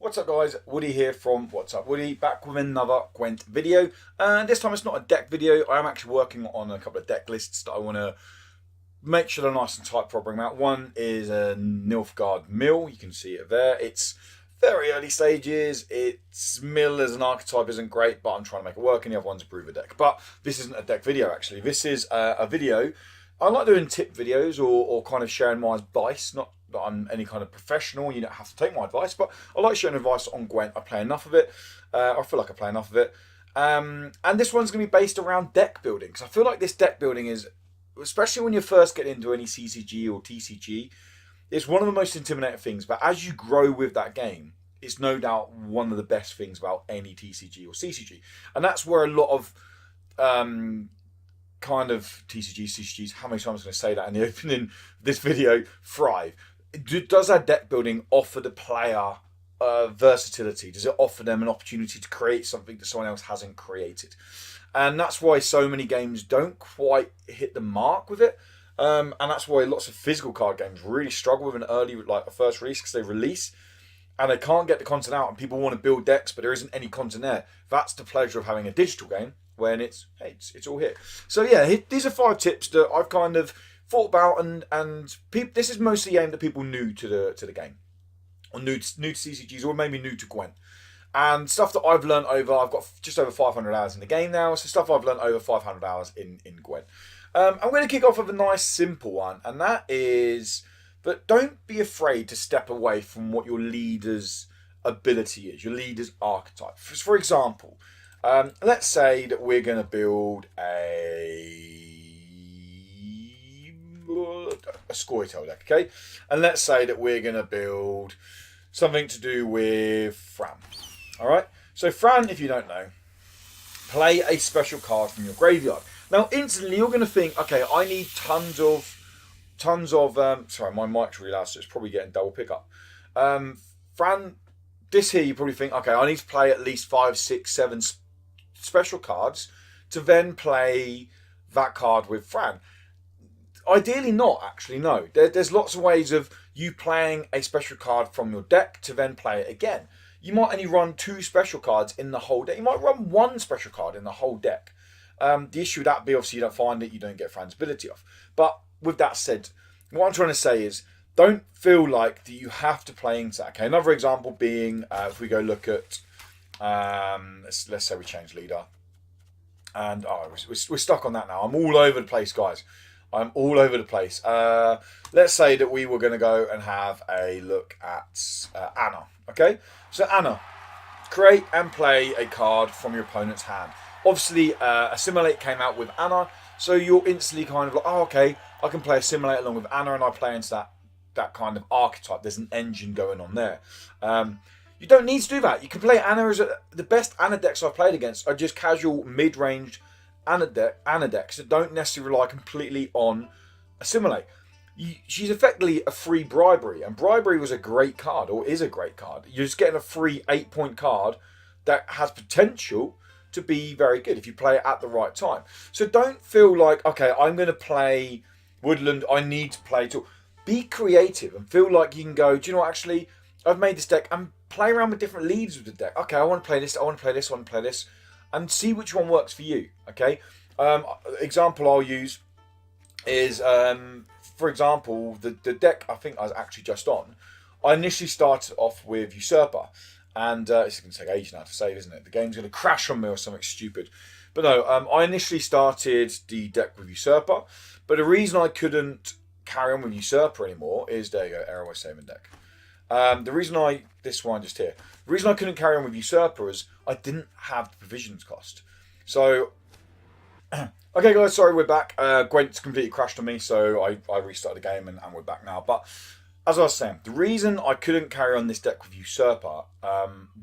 What's up guys, Woody here from What's Up Woody, back with another Gwent video. And this time it's not a deck video, I am actually working on a couple of deck lists that I want to make sure they're nice and tight before I bring them out. One is a Nilfgaard Mill, you can see it there. It's very early stages, its mill as an archetype isn't great, but I'm trying to make it work, and the other one's a Brewer deck. But this isn't a deck video actually, this is a video. I like doing tip videos or kind of sharing my advice, not that I'm any kind of professional, you don't have to take my advice, but I like sharing advice on Gwent. I play enough of it, I feel like I play enough of it. And this one's going to be based around deck building, because I feel like this deck building is, especially when you're first getting into any CCG or TCG, it's one of the most intimidating things, but as you grow with that game, it's no doubt one of the best things about any TCG or CCG. And that's where a lot of kind of TCGs, CCGs, how many times am I going to say that in the opening of this video, thrive. Does our deck building offer the player versatility? Does it offer them an opportunity to create something that someone else hasn't created? And that's why so many games don't quite hit the mark with it. And that's why lots of physical card games really struggle with an early, like a first release, because they release and they can't get the content out, and people want to build decks, but there isn't any content there. That's the pleasure of having a digital game when it's all here. So yeah, these are 5 tips that I've kind of thought about, and this is mostly aimed at people new to the game, or new to CCGs, or maybe new to Gwent. And stuff that I've learned over, I've got just over 500 hours in the game now, so stuff I've learned over 500 hours in Gwent. I'm going to kick off with a nice simple one, and that is that don't be afraid to step away from what your leader's ability is, your leader's archetype. For example, let's say that we're going to build a Scoia'tael deck, okay? And let's say that we're going to build something to do with Fran. Alright? So Fran, if you don't know, play a special card from your graveyard. Now, instantly you're going to think, okay, I need tons of, sorry, my mic's really loud, so it's probably getting double pickup. Fran, this here, you probably think, okay, I need to play at least 5, 6, 7 special cards to then play that card with Fran. Ideally not, actually, no. There's lots of ways of you playing a special card from your deck to then play it again. You might only run 2 special cards in the whole deck. You might run 1 special card in the whole deck. The issue with that be, obviously, you don't find it, you don't get Fran's ability off. But with that said, what I'm trying to say is, don't feel like that you have to play into that. Okay, another example being, if we go look at, let's say we change leader. And we're stuck on that now. I'm all over the place, guys. I'm all over the place. Let's say that we were going to go and have a look at Anna. Okay, so Anna, create and play a card from your opponent's hand. Obviously, Assimilate came out with Anna, so you're instantly kind of like, oh, okay, I can play Assimilate along with Anna, and I play into that kind of archetype. There's an engine going on there. You don't need to do that. You can play Anna as the best Anna decks I've played against are just casual mid-range Anna decks that don't necessarily rely completely on Assimilate. She's effectively a free Bribery, and Bribery was a great card, or is a great card. You're just getting a free 8-point card that has potential to be very good if you play it at the right time. So don't feel like, okay, I'm going to play Woodland, I need to play to. Be creative and feel like you can go, do you know what, actually, I've made this deck, and play around with different leads with the deck. Okay, I want to play this, I want to play this, I want to play this, and see which one works for you, okay? Example I'll use is, for example, the deck I think I was actually just on, I initially started off with Usurper, and it's going to take ages now to save, isn't it? The game's going to crash on me or something stupid. But no, I initially started the deck with Usurper, but the reason I couldn't carry on with Usurper anymore is, there you go, Arrow saving deck. The reason this one just here, the reason I couldn't carry on with Usurper is I didn't have the provisions cost. So, okay guys, sorry, we're back. Gwent's completely crashed on me, so I restarted the game and we're back now. But as I was saying, the reason I couldn't carry on this deck with Usurper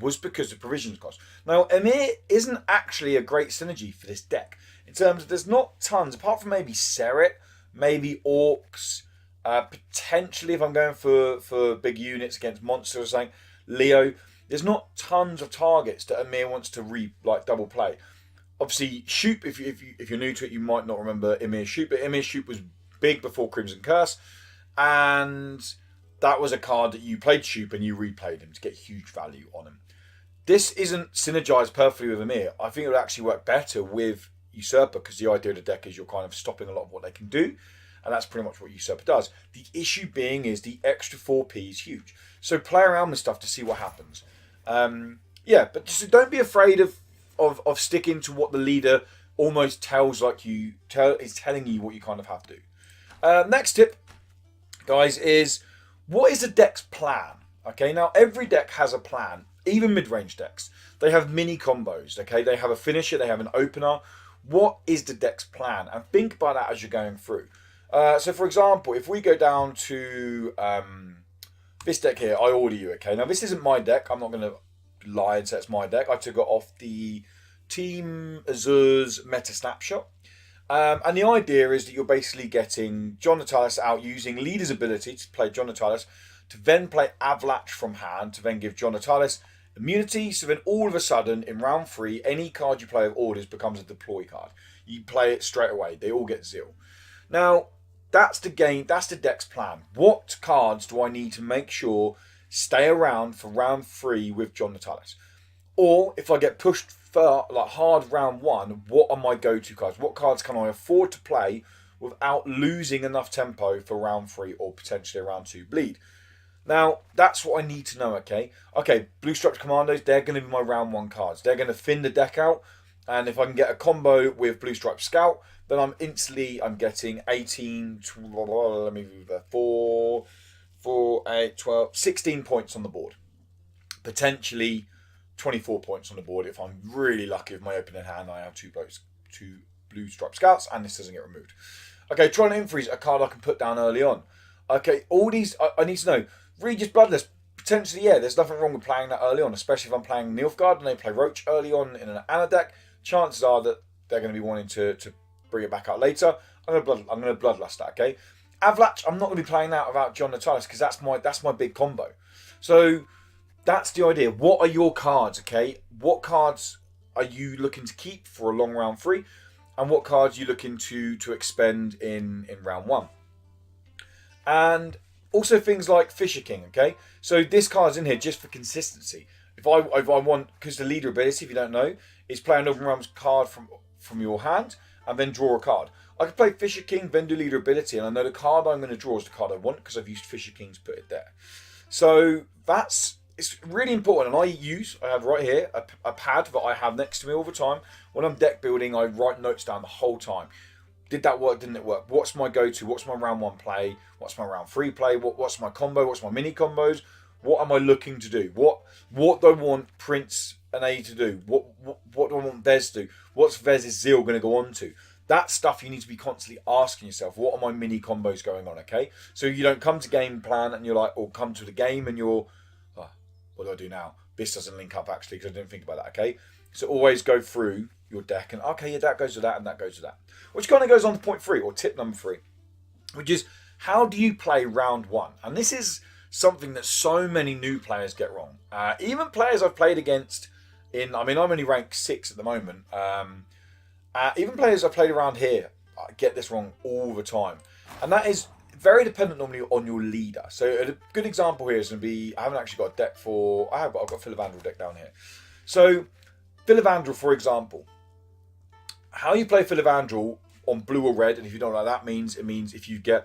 was because of provisions cost. Now, Emir isn't actually a great synergy for this deck. In terms of, there's not tons, apart from maybe Seret, maybe Orcs, potentially if I'm going for big units against monsters or something, Leo. There's not tons of targets that Emir wants to double play. Obviously, Shoop, if you're new to it, you might not remember Emir Shoop, but Emir Shoop was big before Crimson Curse, and that was a card that you played Shoop and you replayed him to get huge value on him. This isn't synergized perfectly with Amir. I think it would actually work better with Usurper, because the idea of the deck is you're kind of stopping a lot of what they can do, and that's pretty much what Usurper does. The issue being is the extra 4p is huge. So play around with stuff to see what happens. But just don't be afraid of sticking to what the leader almost is telling you what you kind of have to do. Next tip, guys, is what is the deck's plan? Okay, now every deck has a plan. Even mid-range decks, they have mini combos. Okay, they have a finisher, they have an opener. What is the deck's plan? And think about that as you're going through. So, for example, if we go down to this deck here, I order you. Okay, now this isn't my deck. I'm not going to lie and say it's my deck. I took it off the Team Azur's Meta Snapshot. And the idea is that you're basically getting John Natalis out using Leader's ability to play John Natalis, to then play Avalanche from hand, to then give John Natalis immunity. So then all of a sudden, in round 3, any card you play with orders becomes a deploy card. You play it straight away. They all get Zeal. Now, that's the game. That's the deck's plan. What cards do I need to make sure stay around for round 3 with John Natalis? Or if I get pushed hard round 1, what are my go-to cards? What cards can I afford to play without losing enough tempo for round 3 or potentially round 2 bleed? Now, that's what I need to know, okay? Okay, Blue Striped Commandos, they're going to be my round 1 cards. They're going to thin the deck out. And if I can get a combo with Blue Striped Scout, then I'm getting 18, 16 points on the board. Potentially 24 points on the board if I'm really lucky with my opening hand. I have two Blue Striped Scouts and this doesn't get removed. Okay, Tron Infreeze, a card I can put down early on. Okay, all these, I need to know. Regis Bloodless, potentially, yeah, there's nothing wrong with playing that early on, especially if I'm playing Nilfgaard and they play Roach early on in an Anna deck. Chances are that they're going to be wanting to bring it back out later. I'm going to Bloodlust that, okay? Avalanche, I'm not going to be playing that without John Natalis because that's my big combo. So that's the idea. What are your cards, okay? What cards are you looking to keep for a long round 3? And what cards are you looking to expend in round 1? And also things like Fisher King, okay? So this card's in here just for consistency. If I want, because the leader ability, if you don't know, is play an overwhelmed card from your hand and then draw a card. I could play Fisher King, then do leader ability, and I know the card I'm going to draw is the card I want because I've used Fisher King to put it there. So it's really important. And I have right here a pad that I have next to me all the time. When I'm deck building, I write notes down the whole time. Did that work? Didn't it work? What's my go-to? What's my round 1 play? What's my round 3 play? What's my combo? What's my mini combos? What am I looking to do? What do I want Prince and A to do? What do I want Vez to do? What's Vez's Zeal going to go on to? That stuff you need to be constantly asking yourself. What are my mini combos going on? Okay, so you don't come to game plan and you're like, or come to the game and you're, oh, what do I do now? This doesn't link up actually because I didn't think about that. Okay, so always go through your deck and okay, yeah, that goes to that and that goes to that. Which kind of goes on to point 3 or tip number 3, which is how do you play round 1? And this is something that so many new players get wrong. Even players I've played against I'm only ranked 6 at the moment. Even players I've played around here get this wrong all the time. And that is very dependent normally on your leader. So a good example here is going to be, I haven't actually got a deck for, I've got Philavandrel deck down here. So Philavandrel, for example, how you play Philavandrel on blue or red, and if you don't know what that means, it means if you go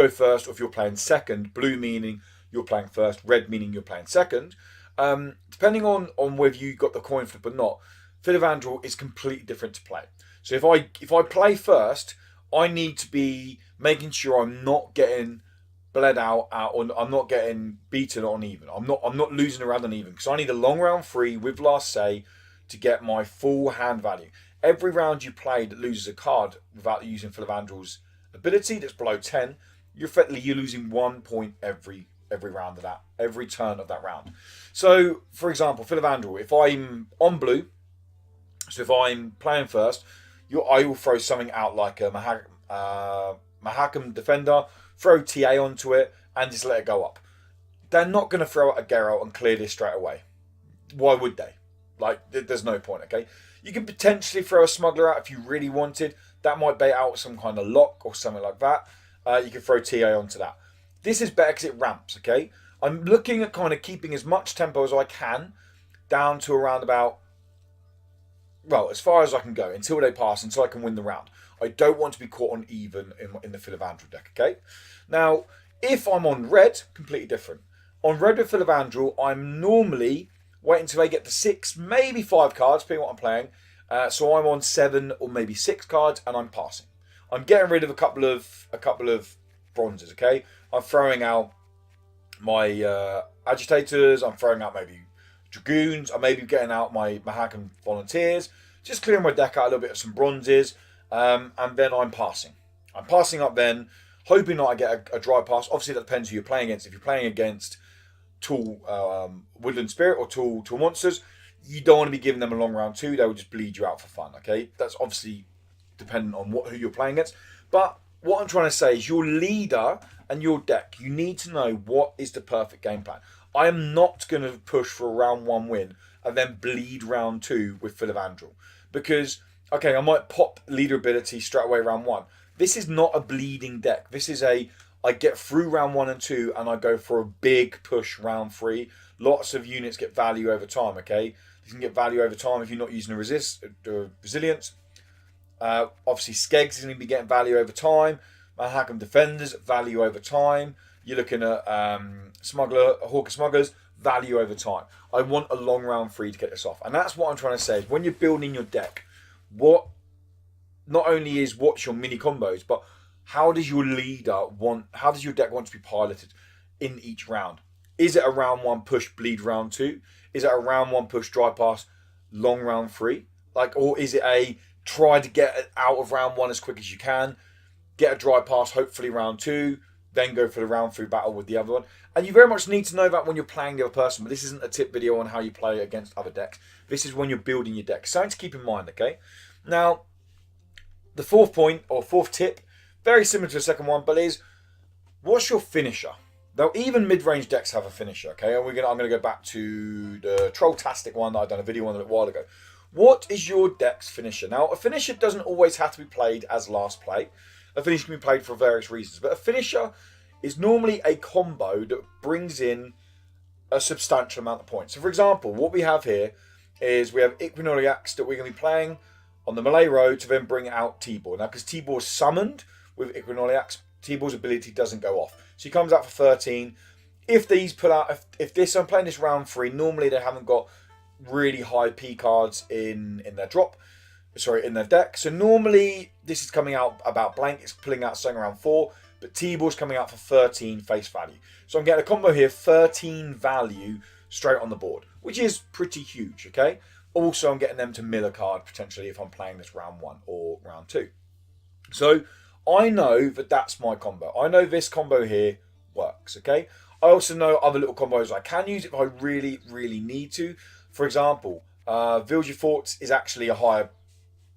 first or if you're playing second, blue meaning you're playing first, red meaning you're playing second. Depending on whether you got the coin flip or not, Philavandrel is completely different to play. So if I play first, I need to be making sure I'm not getting bled out or I'm not getting beaten on even. I'm not losing a round on even because I need a long round 3 with last say to get my full hand value. Every round you play that loses a card without using Philavandrel's ability that's below 10, you're losing 1 point every round of that, every turn of that round. So, for example, Philavandrel, if I'm on blue, so if I'm playing first, I will throw something out like a Mahakam Defender, throw TA onto it, and just let it go up. They're not going to throw out a Geralt and clear this straight away. Why would they? Like, there's no point, okay? You can potentially throw a Smuggler out if you really wanted. That might bait out some kind of lock or something like that. You can throw TA onto that. This is better because it ramps, okay? I'm looking at kind of keeping as much tempo as I can down to around about, well, as far as I can go until they pass, until I can win the round. I don't want to be caught on even in the Philavandrel deck, okay? Now, if I'm on red, completely different. On red with Philavandrel, I'm normally waiting until they get to 6, maybe 5 cards, depending on what I'm playing. So I'm on 7 or maybe 6 cards, and I'm passing. I'm getting rid of a couple of bronzes, okay? I'm throwing out my agitators. I'm throwing out maybe dragoons. I may be getting out my Mahakam volunteers. Just clearing my deck out a little bit of some bronzes. And then I'm passing. I'm passing up then, hoping that I get a dry pass. Obviously, that depends who you're playing against. If you're playing against tall Woodland Spirit or tall monsters, you don't want to be giving them a long round 2. They will just bleed you out for fun, okay? That's obviously dependent on who you're playing against. But what I'm trying to say is your leader and your deck, you need to know what is the perfect game plan. I am not going to push for a round 1 win and then bleed round 2 with Philavandrel. Because, okay, I might pop leader ability straight away round 1. This is not a bleeding deck. This is I get through round 1 and 2 and I go for a big push round 3. Lots of units get value over time, okay? You can get value over time if you're not using a resilience. Obviously, Skeggs is going to be getting value over time. Mahakam Defenders, value over time. You're looking at Hawker Smugglers, value over time. I want a long round 3 to get this off. And that's what I'm trying to say. Is when you're building your deck, what not only is what's your mini combos, but how does your deck want to be piloted in each round? Is it a round 1 push, bleed round 2? Is it a round 1 push, dry pass, long round 3? Or is it a try to get out of round 1 as quick as you can, get a dry pass, hopefully round 2, then go for the round 3 battle with the other one? And you very much need to know that when you're playing the other person, but this isn't a tip video on how you play against other decks. This is when you're building your deck. Something to keep in mind, okay? Now, the fourth point, or fourth tip, very similar to the second one, but is, what's your finisher? Now, even mid-range decks have a finisher, okay? And I'm going to go back to the Trolltastic one that I've done a video on a little while ago. What is your deck's finisher? Now, a finisher doesn't always have to be played as last play. A finisher can be played for various reasons. But a finisher is normally a combo that brings in a substantial amount of points. So, for example, what we have here is we have Equinoliacs that we're going to be playing on the Melee Road to then bring out T-Ball. Now, because T-Ball is summoned with Equinoliacs, T-Ball's ability doesn't go off. So he comes out for 13. If these pull out, if I'm playing this round 3, normally they haven't got really high P cards in their in their deck. So normally this is coming out about blank. It's pulling out something around 4, but T-Ball's coming out for 13 face value. So I'm getting a combo here, 13 value straight on the board, which is pretty huge, okay? Also, I'm getting them to mill a card potentially if I'm playing this round 1 or round 2. So I know that that's my combo. I know this combo here works, okay? I also know other little combos I can use if I really, really need to. For example, Vilgefortz is actually a higher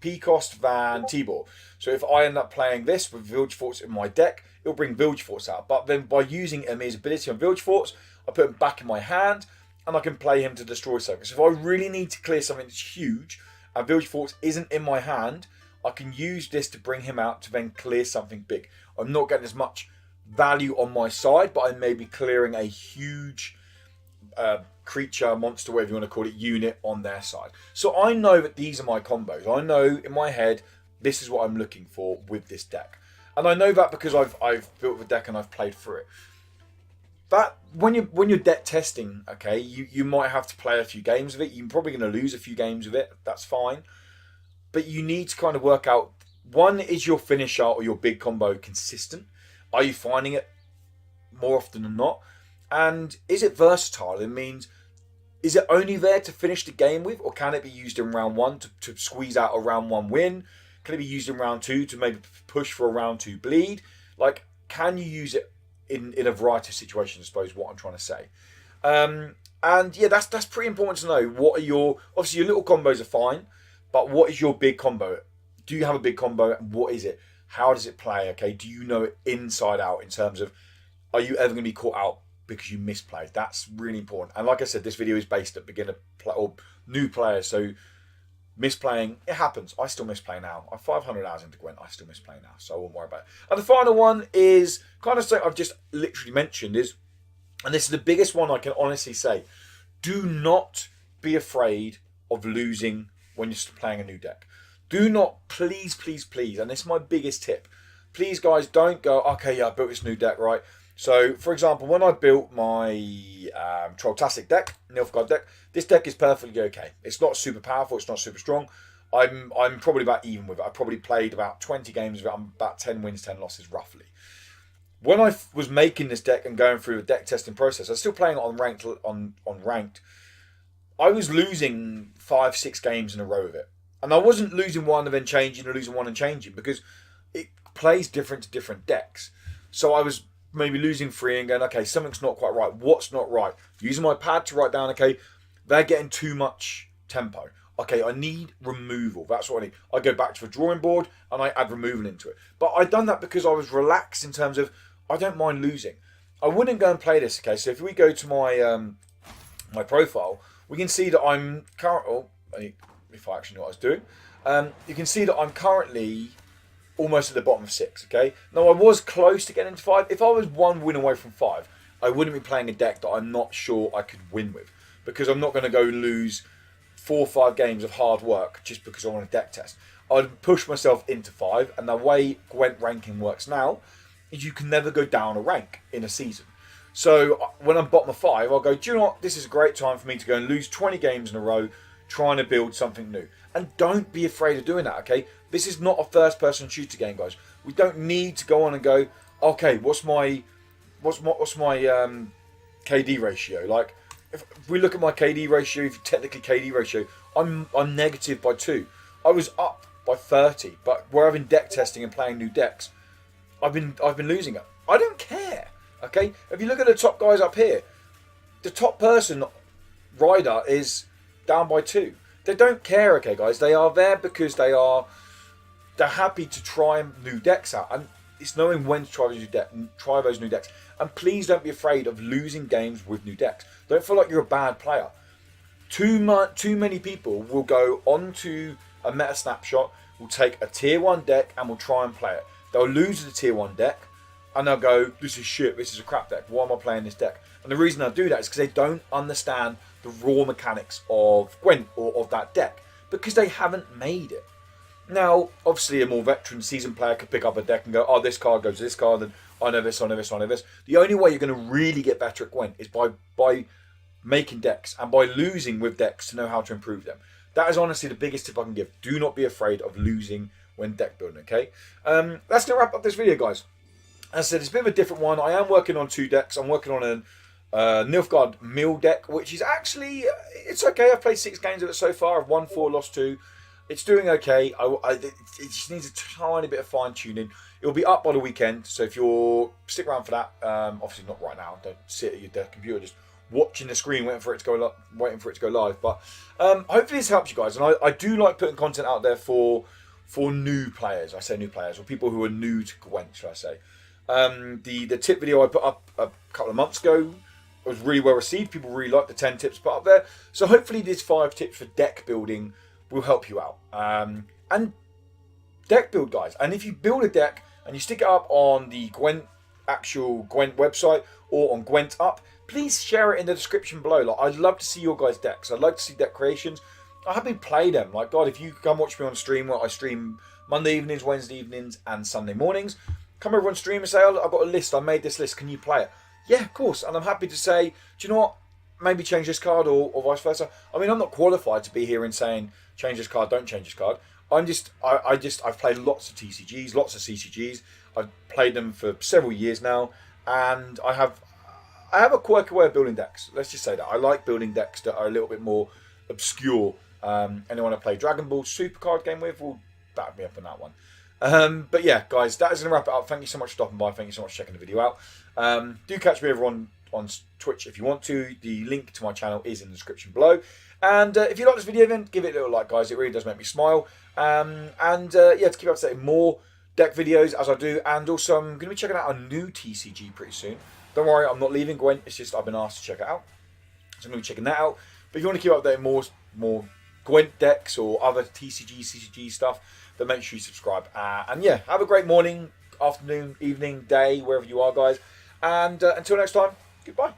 P cost than T-Ball. So if I end up playing this with Vilgefortz in my deck, it'll bring Vilgefortz out. But then by using Emir's ability on Vilgefortz, I put him back in my hand and I can play him to destroy something. So if I really need to clear something that's huge and Vilgefortz isn't in my hand, I can use this to bring him out to then clear something big. I'm not getting as much value on my side, but I may be clearing a huge creature, monster, whatever you want to call it, unit on their side. So I know that these are my combos. I know in my head this is what I'm looking for with this deck. And I know that because I've built the deck and I've played through it. That when you're deck testing, okay, you might have to play a few games of it. You're probably going to lose a few games of it. That's fine. But you need to kind of work out, one, is your finisher or your big combo consistent? Are you finding it more often than not? And is it versatile? It means, is it only there to finish the game with, or can it be used in round 1 to squeeze out a round 1 win? Can it be used in round 2 to maybe push for a round 2 bleed? Like, can you use it in a variety of situations, I suppose, what I'm trying to say. And yeah, that's pretty important to know. What are obviously your little combos are fine, but what is your big combo? Do you have a big combo? What is it? How does it play? Okay, do you know it inside out in terms of, are you ever going to be caught out because you misplayed? That's really important. And like I said, this video is based at beginner or new players, so misplaying. It happens. I still miss play now. I'm 500 hours into Gwent. I still miss play now, so I won't worry about it. And the final one is kind of something I've just literally mentioned is, and this is the biggest one I can honestly say, do not be afraid of losing when you're playing a new deck. Do not, please, please, please, and this is my biggest tip. Please, guys, don't go, okay, yeah, I built this new deck, right? So, for example, when I built my Trolltastic deck, Nilfgaard deck, this deck is perfectly okay. It's not super powerful. It's not super strong. I'm probably about even with it. I probably played about 20 games with it. I'm about 10 wins, 10 losses, roughly. When I was making this deck and going through the deck testing process, I was still playing it on ranked. I was losing 5-6 games in a row of it. And I wasn't losing one and then changing or losing one and changing because it plays different to different decks. So I was maybe losing 3 and going, okay, something's not quite right. What's not right? Using my pad to write down, okay, they're getting too much tempo. Okay, I need removal. That's what I need. I go back to the drawing board and I add removal into it. But I'd done that because I was relaxed in terms of I don't mind losing. I wouldn't go and play this, okay? So if we go to my my profile, we can see that I'm if I actually know what I was doing, you can see that I'm currently almost at the bottom of 6, okay? Now, I was close to getting to 5. If I was 1 win away from 5, I wouldn't be playing a deck that I'm not sure I could win with because I'm not going to go lose 4 or 5 games of hard work just because I want a deck test. I'd push myself into 5, and the way Gwent ranking works now is you can never go down a rank in a season. So when I'm bottom of 5, I'll go, do you know what? This is a great time for me to go and lose 20 games in a row trying to build something new. And don't be afraid of doing that, okay? This is not a first-person shooter game, guys. We don't need to go on and go, okay, what's my KD ratio? Like, if we look at my KD ratio, if technically KD ratio, I'm negative by 2. I was up by 30, but where I've been deck testing and playing new decks, I've been losing it. I don't care, okay? If you look at the top guys up here, the top person rider is down by 2. They don't care, okay, guys. They are there because they're happy to try new decks out, and it's knowing when to try those new decks. And please don't be afraid of losing games with new decks. Don't feel like you're a bad player. Too many people will go onto a meta snapshot, will take a tier 1 deck and will try and play it. They'll lose the tier 1 deck and they'll go, this is shit, this is a crap deck, why am I playing this deck? And the reason they'll do that is because they don't understand the raw mechanics of Gwent or of that deck because they haven't made it. Now, obviously a more veteran seasoned player could pick up a deck and go, oh, this card goes to this card, and I know this, I know this, I know this. The only way you're going to really get better at Gwent is by making decks and by losing with decks to know how to improve them. That is honestly the biggest tip I can give. Do not be afraid of losing when deck building, okay? That's going to wrap up this video, guys. As I said, it's a bit of a different one. I am working on 2 decks. I'm working on a Nilfgaard Mill deck, which is actually, it's okay. I've played 6 games of it so far. I've won 4, lost 2. It's doing okay. It just needs a tiny bit of fine tuning. It will be up by the weekend, so if you're stick around for that, obviously not right now. Don't sit at your computer just watching the screen, waiting for it to go live. But hopefully this helps you guys. And I do like putting content out there for new players. I say new players, or people who are new to Gwent, should I say? The tip video I put up a couple of months ago was really well received. People really liked the 10 tips put up there. So hopefully these 5 tips for deck building will help you out. And deck build, guys. And if you build a deck and you stick it up on the actual Gwent website or on Gwent Up, please share it in the description below. Like, I'd love to see your guys' decks. I'd like to see deck creations. I happily play them. Like, God, if you come watch me on stream, where I stream Monday evenings, Wednesday evenings, and Sunday mornings, come over on stream and say, oh, I've got a list. I made this list. Can you play it? Yeah, of course. And I'm happy to say, do you know what? Maybe change this card or vice versa. I mean, I'm not qualified to be here and saying, change this card, don't change this card. I've played lots of TCGs, lots of CCGs. I've played them for several years now, and I have a quirky way of building decks. Let's just say that. I like building decks that are a little bit more obscure. Anyone I play Dragon Ball Super card game with will back me up on that one. But yeah, guys, that is going to wrap it up. Thank you so much for stopping by. Thank you so much for checking the video out. Do catch me over on Twitch if you want to. The link to my channel is in the description below. And if you like this video, then give it a little like, guys. It really does make me smile. Yeah, to keep up to date with more deck videos as I do. And also, I'm going to be checking out a new TCG pretty soon. Don't worry, I'm not leaving Gwent. It's just I've been asked to check it out. So I'm going to be checking that out. But if you want to keep up to date with more Gwent decks or other TCG, CCG stuff, then make sure you subscribe. And yeah, have a great morning, afternoon, evening, day, wherever you are, guys. And until next time, goodbye.